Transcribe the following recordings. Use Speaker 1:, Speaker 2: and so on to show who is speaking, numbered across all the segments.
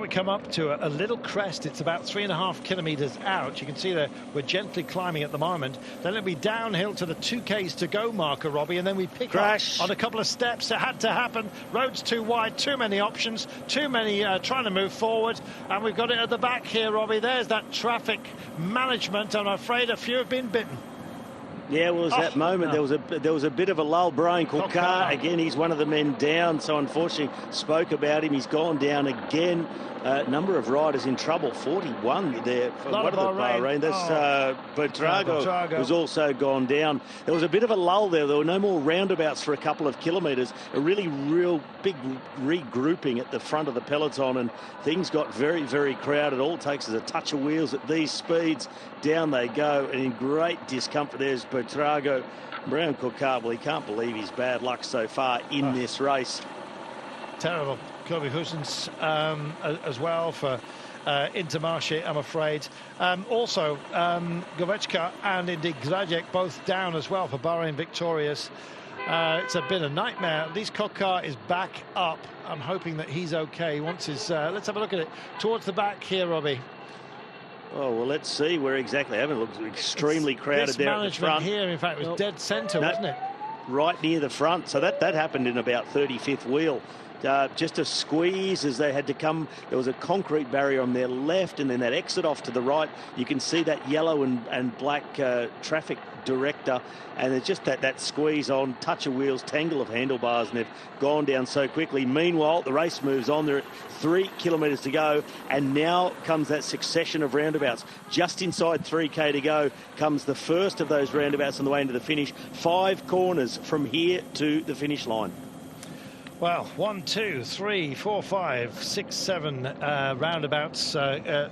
Speaker 1: We come up to a little crest. It's about 3.5 kilometers out. You can see that we're gently climbing at the moment. Then it'll be downhill to the 2Ks to go marker, Robbie, and then we pick up on a couple of steps. It had to happen. Road's too wide, too many options, too many trying to move forward, and we've got it at the back here, Robbie. There's that traffic management. I'm afraid a few have been bitten.
Speaker 2: Yeah, well, it was that moment.
Speaker 1: No.
Speaker 2: There was a bit of a lull. Brian Coquart, again, he's one of the men down. So unfortunately, spoke about him. He's gone down again. Number of riders in trouble. 41 there for one of the Bahrain. There's Buitrago was also gone down. There was a bit of a lull there. There were no more roundabouts for a couple of kilometres. A real big regrouping at the front of the peloton, and things got very, very crowded. All it takes is a touch of wheels at these speeds. Down they go, and in great discomfort. There's Buitrago. Brian Coquart, well, he can't believe his bad luck so far in this race.
Speaker 1: Terrible. Kobe Hussens as well for Intermarché, I'm afraid. Also, Govečka and indeed Grajek both down as well for Bahrain Victorious. It's been a nightmare. At least Coquart is back up. I'm hoping that he's okay. He wants his. Let's have a look at it towards the back here, Robbie.
Speaker 2: Oh, well, let's see where exactly. I haven't looked extremely crowded there at the front.
Speaker 1: Here, in fact, was dead centre, wasn't it?
Speaker 2: Right near the front. So that happened in about 35th wheel. Just a squeeze as they had to come. There was a concrete barrier on their left, and then that exit off to the right. You can see that yellow and black traffic director, and there's just that squeeze on, touch of wheels, tangle of handlebars, and they've gone down so quickly. Meanwhile, the race moves on. There are 3 kilometres to go, and now comes that succession of roundabouts. Just inside 3K to go comes the first of those roundabouts on the way into the finish. 5 corners from here to the finish line.
Speaker 1: Well, 1, 2, 3, 4, 5, 6, 7 roundabouts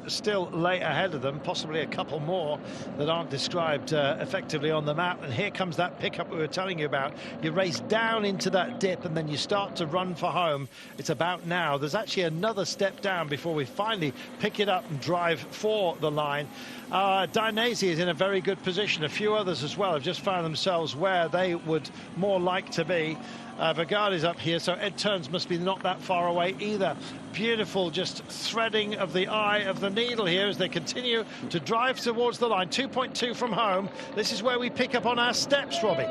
Speaker 1: still lay ahead of them, possibly a couple more that aren't described effectively on the map. And here comes that pickup we were telling you about. You race down into that dip and then you start to run for home. It's about now. There's actually another step down before we finally pick it up and drive for the line. Dainese is in a very good position. A few others as well have just found themselves where they would more like to be. Vergaard is up here, so Ed Turns must be not that far away either. Beautiful just threading of the eye of the needle here as they continue to drive towards the line. 2.2 from home. This is where we pick up on our steps, Robbie.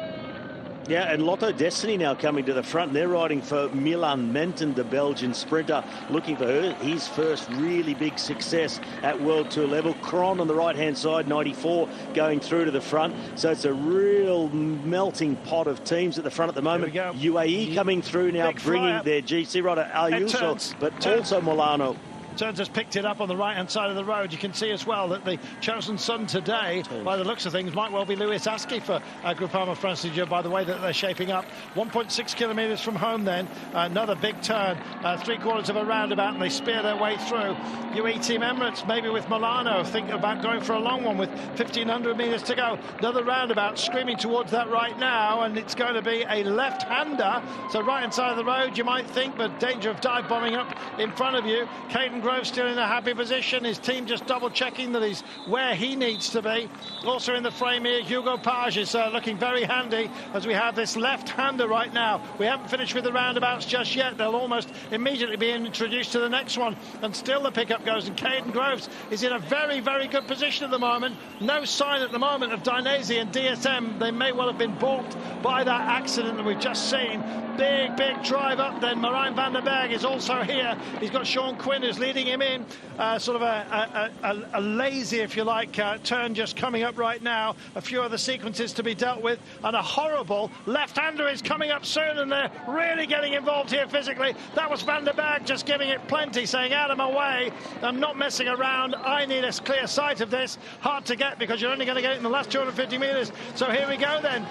Speaker 2: Yeah, and Lotto Destiny now coming to the front. They're riding for Milan Menten, the Belgian sprinter, looking for his first really big success at World Tour level. Cron on the right-hand side, 94, going through to the front. So it's a real melting pot of teams at the front at the moment. UAE coming through now, bringing their GC rider Ayuso, but also Milano.
Speaker 1: Turns has picked it up on the right-hand side of the road. You can see as well that the chosen son today, by the looks of things, might well be Louis Aski for Groupama Francigia, by the way that they're shaping up. 1.6 kilometres from home then. Another big turn, 3/4 of a roundabout, and they spear their way through. UAE Team Emirates, maybe with Milano, thinking about going for a long one with 1,500 metres to go. Another roundabout, screaming towards that right now, and it's going to be a left-hander. So right-hand side of the road, you might think, but danger of dive bombing up in front of you. Kaden still in a happy position. His team just double-checking that he's where he needs to be. Also in the frame here, Hugo Page is looking very handy as we have this left-hander right now. We haven't finished with the roundabouts just yet. They'll almost immediately be introduced to the next one, and still the pickup goes, and Kaden Groves is in a very, very good position at the moment. No sign at the moment of Dainese and DSM. They may well have been balked by that accident that we've just seen. Big drive up then. Marijn van den Berg is also here. He's got Sean Quinn who's leading him in. Sort of a lazy, if you like, turn just coming up right now. A few other sequences to be dealt with, and a horrible left-hander is coming up soon, and they're really getting involved here physically. That was Van der Berg just giving it plenty, saying out of my way, I'm not messing around, I need a clear sight of this. Hard to get because you're only going to get it in the last 250 metres. So here we go then,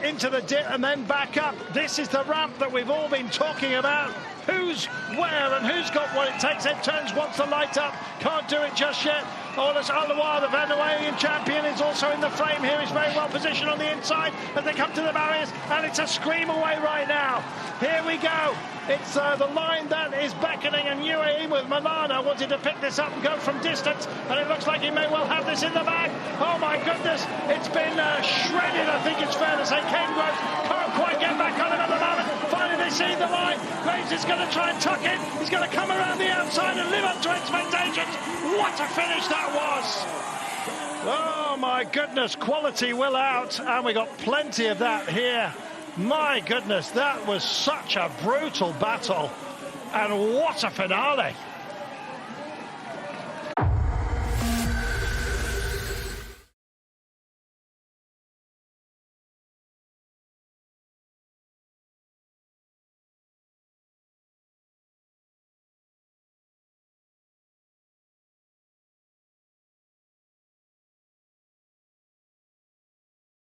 Speaker 1: into the dip and then back up. This is the ramp that we've all been talking about. Who's where and who's got what it takes. Ed Turns wants to light up, can't do it just yet. Olas Alawar, the Venezuelan champion, is also in the frame here. He's very well positioned on the inside as they come to the barriers, and it's a scream away right now. Here we go. It's the line that is beckoning, and UAE with Milano wanted to pick this up and go from distance, and it looks like he may well have this in the bag. Oh my goodness, it's been shredded, I think it's fair to say. Kaden Groves can't quite get back on him at the moment. Finally they see the line. Graves is going to try and tuck in. He's going to come around the outside and live up to expectations. What a finish that was. Oh, my goodness. Quality will out. And we got plenty of that here. My goodness, that was such a brutal battle. And what a finale.